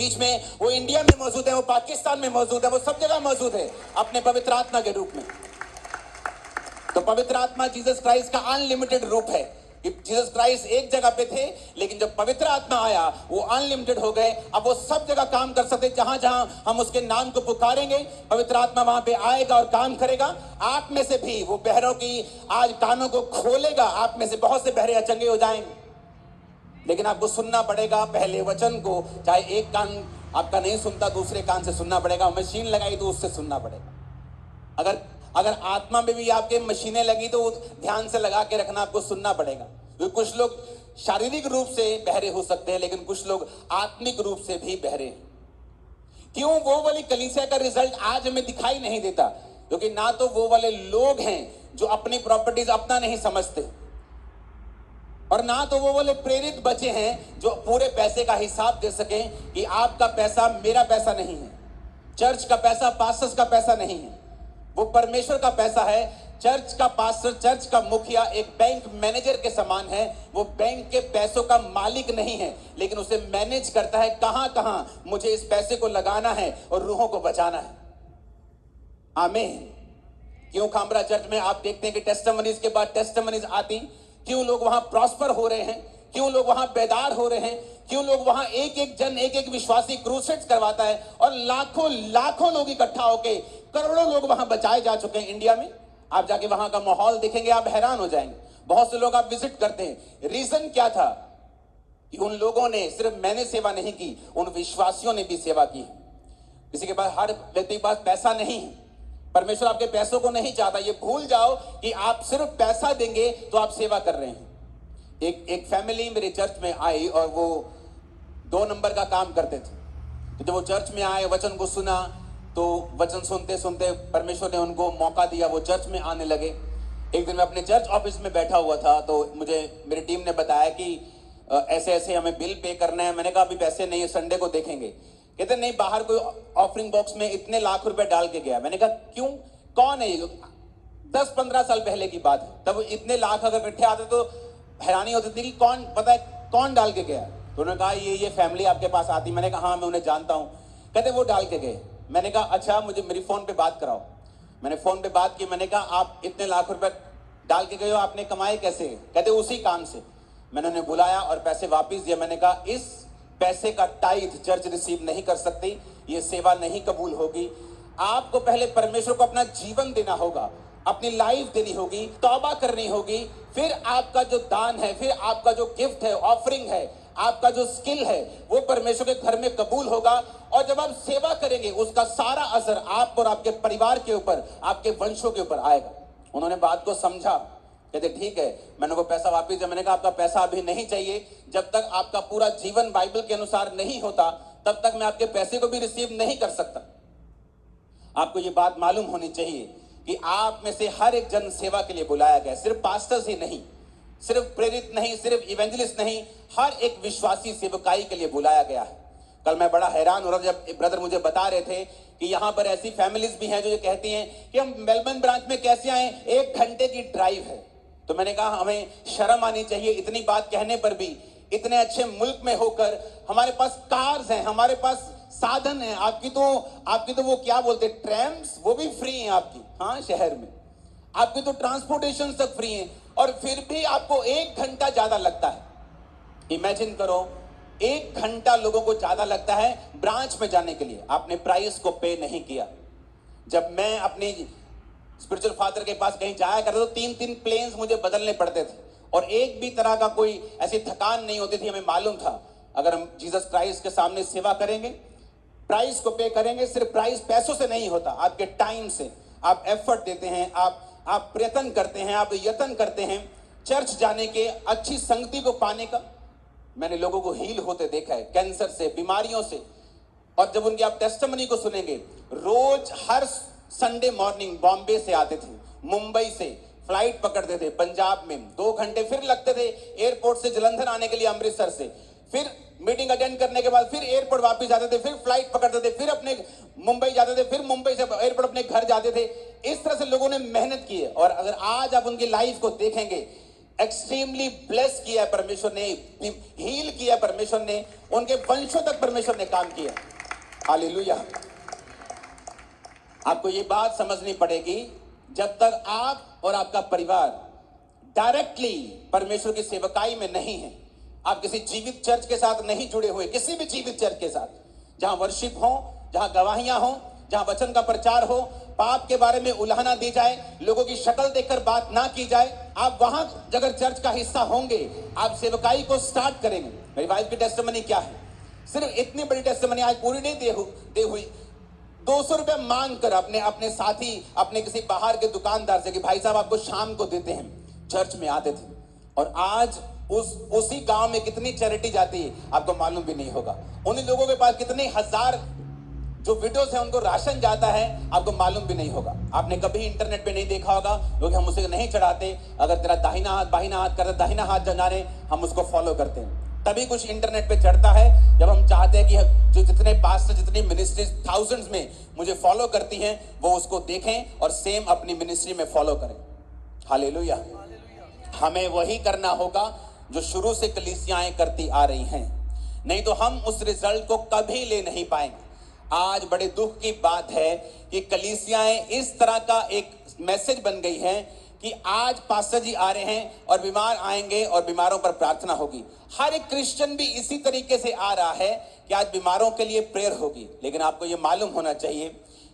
बीच में, वो इंडिया में मौजूद है, वो पाकिस्तान में मौजूद है, वो सब जगह मौजूद है अपने पवित्र आत्मा के रूप में। तो पवित्र आत्मा जीसस क्राइस्ट का अनलिमिटेड रूप है। जीसस क्राइस्ट एक जगह पे थे, लेकिन जब पवित्र आत्मा आया वो अनलिमिटेड हो गए। अब वो सब जगह काम कर सकते, जहां जहां हम उसके नाम को पुकारेंगे पवित्र आत्मा वहां पे आएगा और काम करेगा। आप में से भी वो बहरों की आज कानों को खोलेगा। आप में से बहुत से बहरे अचंगे हो जाएंगे, लेकिन आपको सुनना पड़ेगा पहले वचन को। चाहे एक कान आपका नहीं सुनता, दूसरे कान से सुनना पड़ेगा। मशीन लगाई तो उससे सुनना पड़ेगा। अगर आत्मा में भी आपके मशीनें लगी तो ध्यान से लगा के रखना, आपको सुनना पड़ेगा। क्योंकि कुछ लोग शारीरिक रूप से बहरे हो सकते हैं, लेकिन कुछ लोग आत्मिक रूप से भी बहरे हैं। क्यों? वो वाली कलीसिया का रिजल्ट आज हमें दिखाई नहीं देता, क्योंकि ना तो वो वाले लोग हैं जो अपनी प्रॉपर्टीज अपना नहीं समझते, और ना तो वो वाले प्रेरित बचे हैं जो पूरे पैसे का हिसाब दे सकें कि आपका पैसा मेरा पैसा नहीं है, चर्च का पैसा पास्टर्स का पैसा नहीं है, वो परमेश्वर का पैसा है। चर्च का पास्टर, चर्च का मुखिया एक बैंक मैनेजर के समान है। वो बैंक के पैसों का मालिक नहीं है, लेकिन उसे मैनेज करता है कहां कहां मुझे इस पैसे को लगाना है और रूहों को बचाना है। आमीन। क्यों खामरा चर्च में आप देखते हैं कि टेस्टिमनीज के बाद टेस्टिमनीज आती? क्यों लोग वहां प्रॉस्पर हो रहे हैं? क्यों लोग वहां बेदार हो रहे हैं? क्यों लोग वहां एक एक विश्वासी क्रूसेड्स करवाता है और लाखों लाखों लोग इकट्ठा होके करोड़ों लोग वहां बचाए जा चुके हैं इंडिया में। आप जाके वहां का माहौल देखेंगे, आप हैरान हो जाएंगे। बहुत से लोग आप विजिट करते हैं, रीजन क्या था कि उन लोगों ने, सिर्फ मैंने सेवा नहीं की, उन विश्वासियों ने भी सेवा की। किसी के पास, हर व्यक्ति के पास पैसा नहीं है। परमेश्वर आपके पैसों को नहीं चाहता। ये भूल जाओ कि आप सिर्फ पैसा देंगे तो आप सेवा कर रहे हैं। एक फैमिली मेरे चर्च में आई और वो 2 नंबर का काम करते थे। तो जब वो चर्च में आए, वचन को सुना, तो वचन सुनते सुनते परमेश्वर ने उनको मौका दिया, वो चर्च में आने लगे। एक दिन मैं अपने चर्च ऑफिस में बैठा हुआ था, तो मुझे मेरी टीम ने बताया कि ऐसे ऐसे हमें बिल पे करना है। मैंने कहा अभी पैसे नहीं है, संडे को देखेंगे। कहते नहीं, बाहर कोई ऑफरिंग बॉक्स में इतने लाख रुपए डाल के गया। मैंने कहा क्यों, कौन है ये? 10-15 साल पहले की बात है। तब इतने लाख अगर इकट्ठे आते तो हैरानी होती थी कि कौन, पता है कौन डाल के गया? तो उन्होंने कहा ये फैमिली आपके पास आती। मैंने कहा हाँ, मैं उन्हें जानता हूँ। कहते वो डाल के गए। मैंने कहा अच्छा, मुझे मेरी फोन पे बात कराओ। मैंने फोन पे बात की। मैंने कहा आप इतने लाख रुपए डाल के गए हो, आपने कमाए कैसे? कहते उसी काम से। मैंने उन्हें बुलाया और पैसे वापिस दिए। मैंने कहा इस पैसे का टाइथ चर्च रिसीव नहीं कर सकती, ये सेवा नहीं कबूल होगी। आपको पहले परमेश्वर को अपना जीवन देना होगा, अपनी लाइफ देनी होगी, तौबा करनी होगी, फिर आपका जो दान है, फिर आपका जो गिफ्ट है, ऑफरिंग है, आपका जो स्किल है, वो परमेश्वर के घर में कबूल होगा। और जब आप सेवा करेंगे उसका सारा असर आप और आपके परिवार के ऊपर, आपके वंशों के ऊपर आएगा। उन्होंने बात को समझा। कहते ठीक है। मैंने वो पैसा वापस दिया। मैंने कहा आपका पैसा अभी नहीं चाहिए, जब तक आपका पूरा जीवन बाइबल के अनुसार नहीं होता तब तक मैं आपके पैसे को भी रिसीव नहीं कर सकता। आपको ये बात मालूम होनी चाहिए कि आप में से हर एक जन सेवा के लिए बुलाया गया। सिर्फ पास्टर्स ही नहीं, सिर्फ प्रेरित नहीं, सिर्फ इवेंजलिस्ट नहीं, हर एक विश्वासी सेवकाई के लिए बुलाया गया है। कल मैं बड़ा हैरान हो रहा जब ब्रदर मुझे बता रहे थे कि यहाँ पर ऐसी फैमिलीज भी हैं जो ये कहती हैं कि हम मेलबर्न ब्रांच में कैसे आए, 1 घंटे की ड्राइव है। तो मैंने कहा हमें शर्म आनी चाहिए इतनी बात कहने पर भी। इतने अच्छे मुल्क में होकर हमारे पास कार्स हैं, हमारे पास साधन है। आपकी तो वो क्या बोलते, ट्रैम्स, वो भी फ्री हैं आपकी। हाँ, शहर में आपकी तो ट्रांसपोर्टेशन सब फ्री है, और फिर भी आपको 1 घंटा ज्यादा लगता है। इमेजिन करो, 1 घंटा लोगों को ज्यादा लगता है ब्रांच में जाने के लिए। आपने प्राइस को पे नहीं किया। जब मैं अपनी स्पिरिचुअल फादर के पास कहीं जाया करता तो 3-3 प्लेन्स मुझे बदलने पड़ते थे, और एक भी तरह का कोई ऐसी थकान नहीं होती थी। हमें मालूम था अगर हम जीसस क्राइस्ट के सामने सेवा करेंगे, प्राइस को पे करेंगे। सिर्फ प्राइस पैसों से नहीं होता, आपके टाइम से। आप एफर्ट देते हैं, आप प्रयत्न करते हैं, आप यत्न करते हैं चर्च जाने के, अच्छी संगति को पाने का। मैंने लोगों को हील होते देखा है, कैंसर से, बीमारियों से। और जब उनकी आप टेस्टिमनी को सुनेंगे, रोज हर संडे मॉर्निंग बॉम्बे से आते थे, मुंबई से फ्लाइट पकड़ते थे, पंजाब में 2 घंटे फिर लगते थे एयरपोर्ट से जलंधर आने के लिए, अमृतसर से। फिर मीटिंग अटेंड करने के बाद फिर एयरपोर्ट वापस जाते थे, फिर फ्लाइट पकड़ते थे, फिर अपने मुंबई जाते थे, फिर मुंबई से एयरपोर्ट अपने घर जाते थे। इस तरह से लोगों ने मेहनत की है। और अगर आज आप उनकी लाइफ को देखेंगे, एक्सट्रीमली ब्लेस किया है परमेश्वर ने, हील किया है परमेश्वर ने, उनके वंशों तक परमेश्वर ने काम किया। हालेलुया। आपको ये बात समझनी पड़ेगी, जब तक आप और आपका परिवार डायरेक्टली परमेश्वर की सेवकाई में नहीं है, आप किसी जीवित चर्च के साथ नहीं जुड़े हुए, किसी भी जीवित चर्च के साथ जहां वर्शिप हो, जहां गवाहियां हो, जहां वचन का प्रचार हो, पाप के बारे में उलाहना दी जाए, लोगों की शक्ल देखकर बात ना की जाए, आप वहां अगर चर्च का हिस्सा होंगे, आप सेवकाई को स्टार्ट करेंगे। मेरी वाइफ की टेस्टिमनी क्या है, सिर्फ इतनी बड़ी टेस्टिमनी आज पूरी नहीं दे हुई, 200 रुपया मांग कर अपने साथी, अपने किसी बाहर के दुकानदार से कि भाई साहब आपको शाम को देते हैं, चर्च में आते थे। और आज उसी गांव में कितनी चैरिटी जाती है आपको मालूम भी नहीं होगा। उन्हीं लोगों के पास कितने हजार जो विडोज हैं उनको राशन जाता है, आपको मालूम भी नहीं होगा। आपने कभी इंटरनेट पे नहीं देखा होगा, क्योंकि हम उसे नहीं चढ़ाते। अगर तेरा दाहिना हाथ करता, दाहिना हाथ जनाने, हम उसको फॉलो करते हैं। तभी कुछ इंटरनेट पे चढ़ता है जब हम चाहते हैं कि जो जितने पास्टर, जितनी मिनिस्ट्रीज थाउजेंड्स में मुझे फॉलो करती हैं, वो उसको देखें और सेम अपनी मिनिस्ट्री में फॉलो करें। हालेलुया। हमें वही करना होगा जो शुरू से कलीसियाएं करती आ रही हैं, नहीं तो हम उस रिजल्ट को कभी ले नहीं पाएंगे। आज बड़े दुख की बात है कि कलीसियाएं इस तरह का एक मैसेज बन गई है कि आज पास्टर जी आ रहे हैं और बीमार आएंगे और बीमारों पर प्रार्थना होगी। हर एक क्रिश्चियन भी इसी तरीके से आ रहा है कि आज बीमारों के लिए प्रेयर होगी। लेकिन आपको यह मालूम होना चाहिए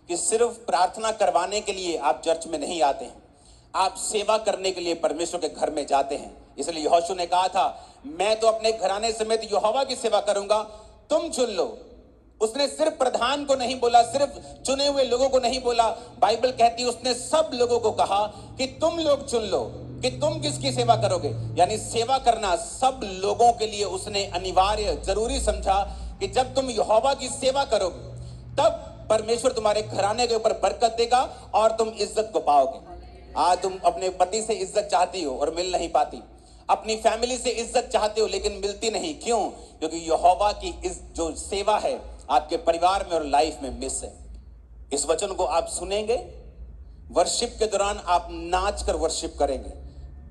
कि सिर्फ प्रार्थना करवाने के लिए आप चर्च में नहीं आते हैं, आप सेवा करने के लिए परमेश्वर के घर में जाते हैं। इसलिए यहोशू ने कहा था, मैं तो अपने घराने समेत यहोवा की सेवा करूंगा, तुम चुन लो। उसने सिर्फ प्रधान को नहीं बोला, सिर्फ चुने हुए लोगों को नहीं बोला। बाइबल कहती है उसने सब लोगों को कहा कि तुम लोग चुन लो कि तुम किसकी सेवा करोगे। यानी सेवा करना सब लोगों के लिए उसने अनिवार्य, जरूरी समझा कि जब तुम यहोवा की सेवा करोगे तब परमेश्वर तुम्हारे घराने के ऊपर बरकत देगा और तुम इज्जत को पाओगे। आज तुम अपने पति से इज्जत चाहती हो और मिल नहीं पाती, अपनी फैमिली से इज्जत चाहते हो लेकिन मिलती नहीं। क्यों? क्योंकि यहोवा की इस जो सेवा है आपके परिवार में और लाइफ में मिस है। इस वचन को आप सुनेंगे, वर्शिप के दौरान आप नाच कर वर्शिप करेंगे,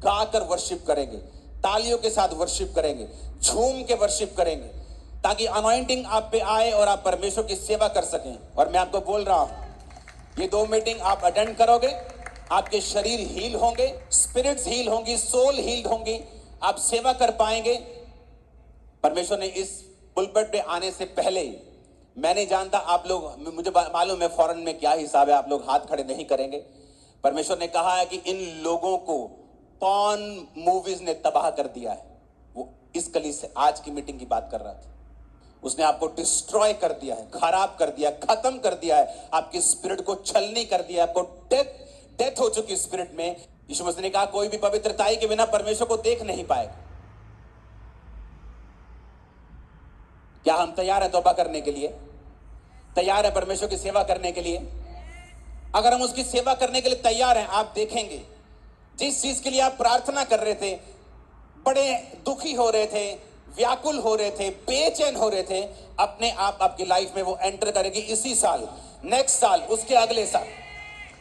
गा कर वर्शिप करेंगे, तालियों के साथ वर्शिप करेंगे, झूम के वर्शिप करेंगे, ताकि अनॉइंटिंग आप पे आए और आप परमेश्वर की सेवा कर सकें। और मैं आपको बोल रहा हूं, ये 2 मीटिंग आप अटेंड करोगे, आपके शरीर हील होंगे, स्पिरिट्स हील होंगी, सोल हील्ड होंगी, आप सेवा कर पाएंगे। परमेश्वर ने इस पुलपिट पे आने से पहले, मैं नहीं जानता आप लोग, मुझे मालूम है फॉरेन में क्या हिसाब है, आप लोग हाथ खड़े नहीं करेंगे। परमेश्वर ने कहा है कि इन लोगों को पॉर्न मूवीज ने तबाह कर दिया है। वो इस कलीस से आज की मीटिंग की बात कर रहा था। उसने आपको डिस्ट्रॉय कर दिया है, खराब कर दिया, खत्म कर दिया है, आपकी स्पिरिट को छलनी कर दिया, आपको डेथ हो चुकी स्पिरिट में। यीशु मसीह ने कहा कोई भी पवित्रताई के बिना परमेश्वर को देख नहीं पाएगा। क्या हम तैयार हैं तौबा करने के लिए? तैयार है परमेश्वर की सेवा करने के लिए? अगर हम उसकी सेवा करने के लिए तैयार हैं, आप देखेंगे जिस चीज के लिए आप प्रार्थना कर रहे थे, बड़े दुखी हो रहे थे, व्याकुल हो रहे थे, बेचैन हो रहे थे, अपने आप आपकी लाइफ में वो एंटर करेगी इसी साल, नेक्स्ट साल, उसके अगले साल।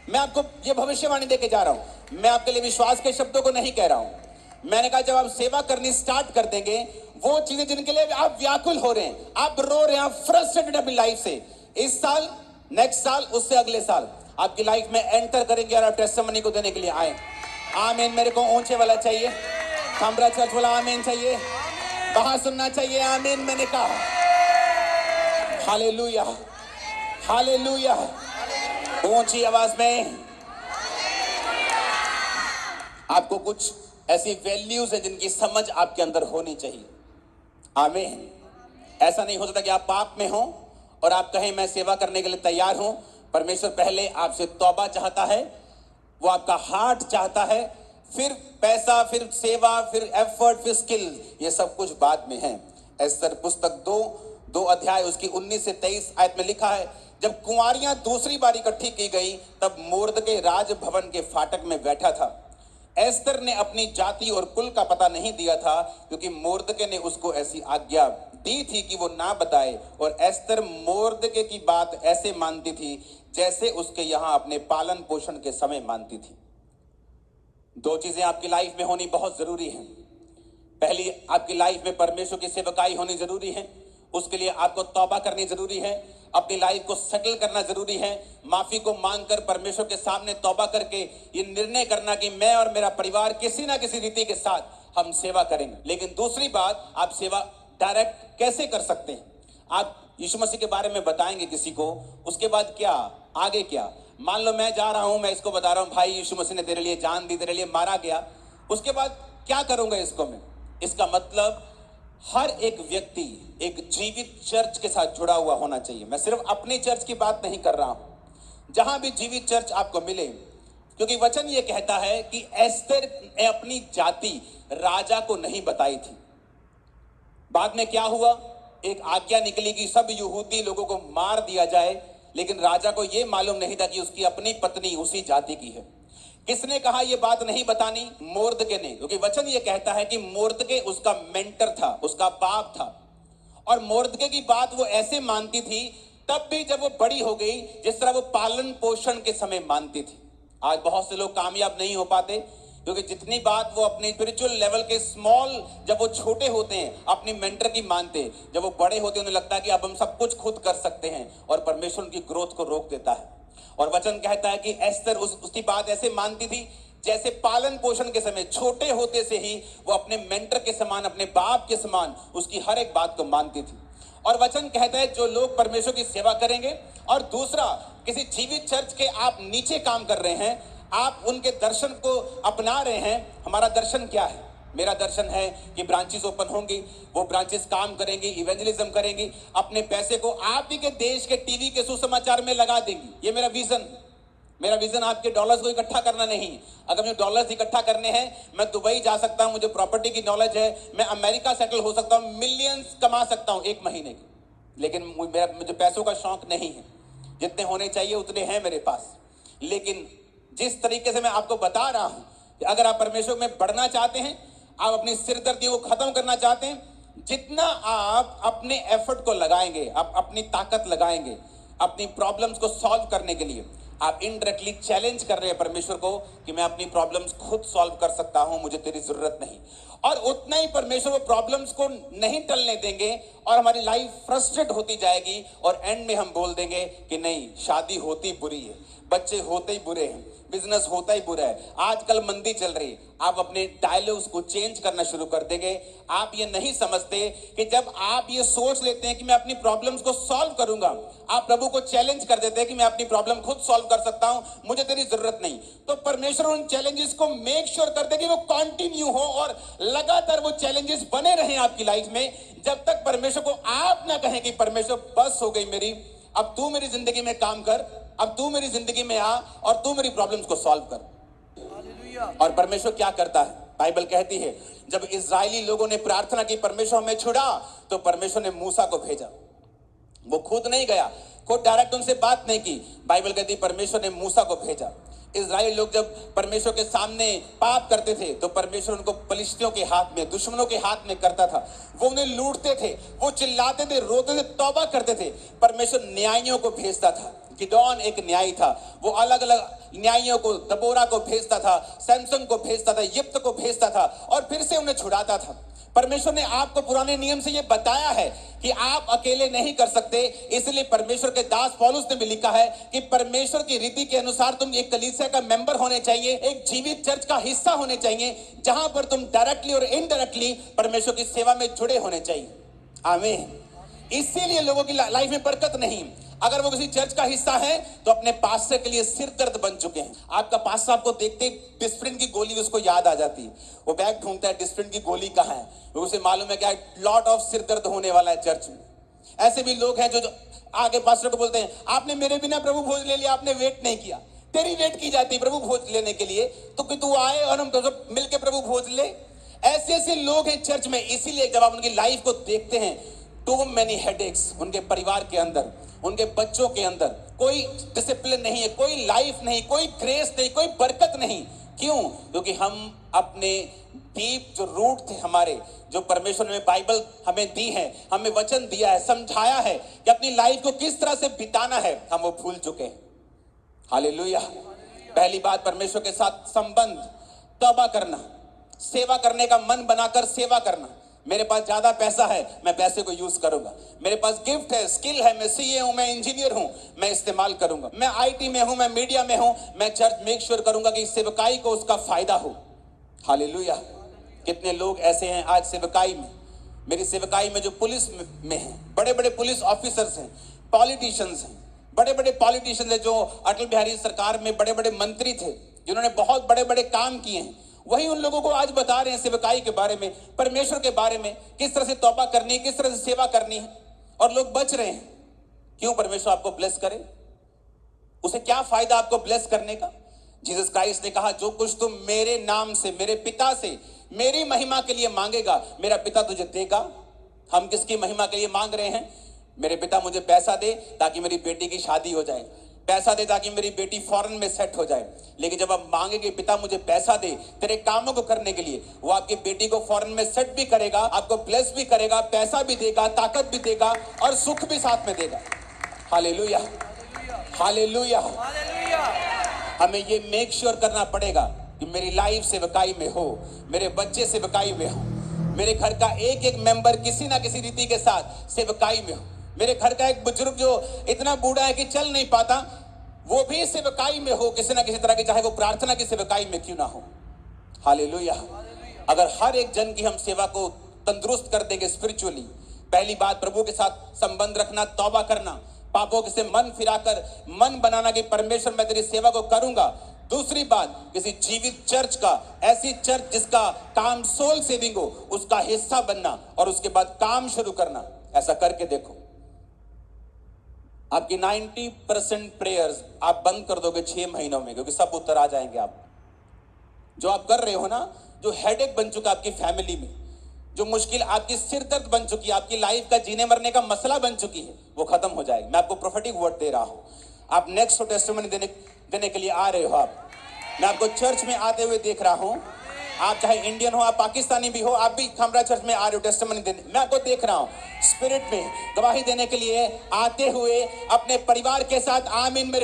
मैं आपको ये भविष्यवाणी देके जा रहा हूं। मैं आपके लिए विश्वास के शब्दों को नहीं कह रहा हूं। मैंने कहा जब आप सेवा करनी स्टार्ट कर देंगे, वो चीजें जिनके लिए आप व्याकुल हो रहे हैं, आप रो रहे हैं, आप फ्रस्ट्रेटेड अपनी लाइफ से, इस साल, नेक्स्ट साल, उससे अगले साल आपकी लाइफ में एंटर करेंगे और आप टेस्टिमनी को देने के लिए आए। आमीन। मेरे को ऊंचे वाला चाहिए, खामरा चर्च वाला आमीन चाहिए, कहां सुनना चाहिए आमीन। मैंने कहा हालेलुया, हालेलुया, ऊंची आवाज में। आपको कुछ ऐसी वैल्यूज है जिनकी समझ आपके अंदर होनी चाहिए। आमीन। ऐसा नहीं हो सकता कि आप पाप में हो और आप कहें मैं सेवा करने के लिए तैयार हूं। परमेश्वर पहले आपसे तौबा चाहता है, वो आपका हार्ट चाहता है, फिर पैसा, फिर सेवा, फिर एफर्ट, फिर स्किल, ये सब कुछ बाद में है। एस्तर पुस्तक 2 अध्याय उसकी 19 से 23 आयत में लिखा है, जब कुंवारियां दूसरी बार इकट्ठी की गई तब मोर्दके राजभवन के फाटक में बैठा था। एस्तर ने अपनी जाति और कुल का पता नहीं दिया था, क्योंकि मोर्दके ने उसको ऐसी आज्ञा दी थी कि वो ना बताए। और एस्तर मोर्दके की बात ऐसे मानती थी जैसे उसके यहाँ अपने पालन पोषण के समय मानती थी। दो चीजें आपकी लाइफ में होनी बहुत जरूरी है। पहली, आपकी लाइफ में परमेश्वर की सेवकाई होनी जरूरी है। उसके लिए आपको तौबा करनी जरूरी है, अपनी लाइफ को सेटल करना जरूरी है, माफी को मांगकर परमेश्वर के सामने तौबा करके ये निर्णय करना कि मैं और मेरा परिवार किसी ना किसी रीति के साथ हम सेवा करेंगे। लेकिन दूसरी बात, आप सेवा डायरेक्ट कैसे कर सकते हैं? आप यीशु मसीह के बारे में बताएंगे किसी को, उसके बाद क्या, आगे क्या? मान लो मैं जा रहा हूं, मैं इसको बता रहा हूं, भाई यीशु मसीह ने तेरे लिए जान दी, तेरे लिए मारा गया, उसके बाद क्या करूंगा इसको मैं? इसका मतलब हर एक व्यक्ति एक जीवित चर्च के साथ जुड़ा हुआ होना चाहिए। मैं सिर्फ अपनी चर्च की बात नहीं कर रहा हूं, जहां भी जीवित चर्च आपको मिले, क्योंकि वचन ये कहता है कि एस्तर ने अपनी जाति राजा को नहीं बताई थी। बाद में क्या हुआ? एक आज्ञा निकली कि सब यहूदी लोगों को मार दिया जाए, लेकिन राजा को यह मालूम नहीं था कि उसकी अपनी पत्नी उसी जाति की है। किसने कहा यह बात नहीं बतानी? मोर्दके ने, क्योंकि वचन यह कहता है कि मोर्दके उसका मेंटर था, उसका बाप था, और मोर्दके की बात वो ऐसे मानती थी तब भी जब वो बड़ी हो गई, जिस तरह वो पालन पोषण के समय मानती थी। आज बहुत से लोग कामयाब नहीं हो पाते क्योंकि जितनी बात वो अपने स्पिरिचुअल लेवल के स्मॉल, जब वो छोटे होते हैं अपनी मेंटर की मानते, जब वो बड़े होते हैं उन्हें लगता है कि अब हम सब कुछ खुद कर सकते हैं, और परमेश्वर उनकी ग्रोथ को रोक देता है। और वचन कहता है कि एस्तर उसकी बात ऐसे मानती थी जैसे पालन पोषण के समय छोटे होते से ही वो अपने मेंटर के समान, अपने बाप के समान उसकी हर एक बात को मानती थी। और वचन कहता है जो लोग परमेश्वर की सेवा करेंगे, और दूसरा, किसी जीवित चर्च के आप नीचे काम कर रहे हैं, आप उनके दर्शन को अपना रहे हैं। हमारा दर्शन क्या है? मेरा दर्शन है कि ब्रांचेस ओपन होंगी, वो ब्रांचेस काम करेंगी, इवेंजलिज्म करेंगी, अपने पैसे को आप ही के देश के टीवी के सुसमाचार में लगा देंगी। ये मेरा विजन। मेरा विजन आपके डॉलर्स को इकट्ठा करना नहीं। अगर मुझे डॉलर्स इकट्ठा करने हैं, मैं दुबई जा सकता हूं, मुझे प्रॉपर्टी की नॉलेज है, मैं अमेरिका सेटल हो सकता हूं, मिलियंस कमा सकता हूं एक महीने के। लेकिन मुझे पैसों का शौक नहीं है। जितने होने चाहिए उतने हैं मेरे पास। लेकिन जिस तरीके से मैं आपको बता रहा हूं कि अगर आप परमेश्वर में बढ़ना चाहते हैं, आप अपनी सिरदर्दियों को खत्म करना चाहते हैं, जितना आप अपने एफर्ट को लगाएंगे, आप अपनी ताकत लगाएंगे अपनी प्रॉब्लम्स को सॉल्व करने के लिए, आप इनडायरेक्टली चैलेंज कर रहे हैं परमेश्वर को कि मैं अपनी प्रॉब्लम्स खुद सॉल्व कर सकता हूं, मुझे तेरी जरूरत नहीं। और उतना ही परमेश्वर वो प्रॉब्लम्स को नहीं टलने देंगे और हमारी लाइफ फ्रस्ट्रेट होती जाएगी, और एंड में हम बोल देंगे कि नहीं, शादी होती बुरी है, बच्चे होते ही बुरे हैं, बिजनेस होता ही बुरा है, आजकल मंदी चल रही है। आप अपने डायलॉग्स को चेंज करना शुरू कर देंगे। आप ये नहीं समझते कि जब आप ये सोच लेते हैं कि मैं अपनी प्रॉब्लम्स को सॉल्व करूंगा, आप प्रभु को चैलेंज कर देते हैं कि मैं अपनी प्रॉब्लम खुद सॉल्व कर सकता हूं, मुझे तेरी जरूरत नहीं, तो परमेश्वर उन चैलेंजेस को मेक श्योर कर दे कि वो कंटिन्यू हो और लगातार वो चैलेंजेस बने रहें आपकी लाइफ में, जब तक परमेश्वर को आप ना कहें कि परमेश्वर बस हो गई मेरी, अब तू मेरी जिंदगी में काम कर, अब तू मेरी जिंदगी में आ और तू मेरी प्रॉब्लम्स को सॉल्व कर। और परमेश्वर क्या करता है? बाइबल कहती है जब इजरायली लोगों ने प्रार्थना की परमेश्वर हमें छुड़ा, तो परमेश्वर ने मूसा को भेजा। वो खुद नहीं गया, खुद डायरेक्ट उनसे बात नहीं की। बाइबल कहती परमेश्वर ने मूसा को भेजा। इजराइल लोग जब परमेश्वर के सामने पाप करते थे तो परमेश्वर उनको पलिश्तियों के हाथ में, दुश्मनों के हाथ में करता था। वो उन्हें लूटते थे, वो चिल्लाते थे, रोते थे, तौबा करते थे। परमेश्वर न्यायियों को भेजता था। गिदोन एक न्यायी था, वो अलग अलग न्यायियों को, दबोरा को भेजता था, सैमसन को भेजता था, यिप्त को भेजता था, और फिर से उन्हें छुड़ाता था। परमेश्वर ने आपको पुराने नियम से यह बताया है कि आप अकेले नहीं कर सकते, इसलिए परमेश्वर के दास पौलुस ने भी लिखा है कि परमेश्वर की रीति के अनुसार तुम एक कलीसिया का मेंबर होने चाहिए, एक जीवित चर्च का हिस्सा होने चाहिए, जहां पर तुम डायरेक्टली और इनडायरेक्टली परमेश्वर की सेवा में जुड़े होने चाहिए। आमीन। इसीलिए लोगों की लाइफ में बरकत नहीं। अगर वो किसी चर्च का हिस्सा है तो अपने पास्टर के लिए सिर दर्द बन चुके हैं। आपका पास्टर आपको देखते डिस्प्रिन की गोली उसको याद आ जाती है, वो बैग ढूंढता है डिस्प्रिन की गोली कहाँ है, उसे मालूम है क्या लॉट ऑफ सिर दर्द होने वाला है चर्च में। ऐसे भी लोग हैं जो आगे पास्टर को बोलते हैं आपने मेरे बिना प्रभु भोज ले लिया, आपने वेट नहीं किया। तेरी वेट की जाती है प्रभु भोज लेने के लिए, तो कि तू आए और हम मिलकर प्रभु भोज ले। ऐसे ऐसे लोग हैं चर्च में। इसीलिए जब आप उनकी लाइफ को देखते हैं, टू मेनी हेडेक्स उनके परिवार के अंदर, उनके बच्चों के अंदर कोई डिसिप्लिन नहीं है, कोई लाइफ नहीं, कोई ग्रेस नहीं, कोई बरकत नहीं। क्यों? क्योंकि हम अपने डीप जो रूट थे हमारे, जो परमेश्वर ने बाइबल हमें दी है, हमें वचन दिया है, समझाया है कि अपनी लाइफ को किस तरह से बिताना है, हम वो भूल चुके हैं। हालेलुया। पहली बात, परमेश्वर के साथ संबंध। तौबा करना, सेवा करने का मन बनाकर सेवा करना। मेरे पास ज्यादा पैसा है, मैं पैसे को यूज करूंगा। मेरे पास गिफ्ट है, स्किल है, मैं सीए हूं, मैं इंजीनियर हूं, मैं इस्तेमाल करूंगा। मैं आईटी में हूं, मैं मीडिया में हूं, मैं चर्च मेक श्योर करूंगा कि सेवकाई को उसका फायदा हो। हालेलुया। कितने लोग ऐसे हैं आज सेवकाई में, मेरी सेवकाई में जो पुलिस में हैं, बड़े बड़े पुलिस ऑफिसर्स हैं, पॉलिटिशियंस हैं, बड़े बड़े पॉलिटिशियंस हैं, जो अटल बिहारी सरकार में बड़े बड़े मंत्री थे, जिन्होंने बहुत बड़े बड़े काम किए हैं, वही उन लोगों को आज बता रहे हैं सेवकाई के बारे में, परमेश्वर के बारे में, किस तरह से तौबा करनी है, किस तरह से सेवा करनी है, और लोग बच रहे हैं। क्यों? परमेश्वर आपको ब्लेस करे। उसे क्या फायदा आपको ब्लेस करने का? जीसस क्राइस्ट ने कहा, जो कुछ तुम मेरे नाम से, मेरे पिता से, मेरी महिमा के लिए मांगेगा, मेरा पिता तुझे देगा। हम किसकी महिमा के लिए मांग रहे हैं? मेरे पिता मुझे पैसा दे ताकि मेरी बेटी की शादी हो जाए, पैसा दे ताकि मेरी बेटी फॉरेन में सेट हो जाए। लेकिन जब आप मांगेंगे, पिता मुझे पैसा दे तेरे कामों को करने के लिए, वो आपकी बेटी को फॉरेन में सेट भी करेगा, आपको ब्लेस भी करेगा, पैसा भी देगा, ताकत भी देगा, और सुख भी साथ में देगा। Hallelujah, hallelujah. हमें ये मेक श्योर करना पड़ेगा कि मेरी लाइफ सेवकाई में हो, मेरे बच्चे सेवकाई में हो, मेरे घर का एक एक मेंबर किसी ना किसी रीति के साथ सेवकाई में हो। मेरे घर का एक बुजुर्ग जो इतना बूढ़ा है कि चल नहीं पाता, वो भी सेवकाई में हो किसी ना किसी तरह की, चाहे वो प्रार्थना की सेवकाई में क्यों ना हो। हालेलुया। अगर हर एक जन की हम सेवा को तंदुरुस्त कर देंगे स्पिरिचुअली, पहली बात प्रभु के साथ संबंध रखना, तौबा करना, पापों से मन फिराकर मन बनाना कि परमेश्वर मैं तेरी सेवा को करूंगा। दूसरी बात, किसी जीवित चर्च का, ऐसी चर्च जिसका काम सोल सेविंग हो, उसका हिस्सा बनना, और उसके बाद काम शुरू करना। ऐसा करके देखो, आपकी 90% प्रेयर्स आप बंद कर दोगे 6 महीनों में, क्योंकि सब उत्तर आ जाएंगे। आप जो आप कर रहे हो ना, जो हेडेक बन चुका आपकी फैमिली में, जो मुश्किल आपकी सिर दर्द बन चुकी है, आपकी लाइफ का जीने मरने का मसला बन चुकी है, वो खत्म हो जाएगी। मैं आपको प्रोफेटिक वर्ड दे रहा हूं। आप नेक्स्ट टेस्टिमनी देने के लिए आ रहे हो। आप, मैं आपको चर्च में आते हुए देख रहा हूं। आप चाहे इंडियन हो, आप पाकिस्तानी भी हो, आप भी खमरा चर्च में आ रहे हो टेस्टिमनी देने। मैं आपको देख रहा हूं स्पिरिट में गवाही देने के लिए आते हुए अपने परिवार के साथ। आमीन।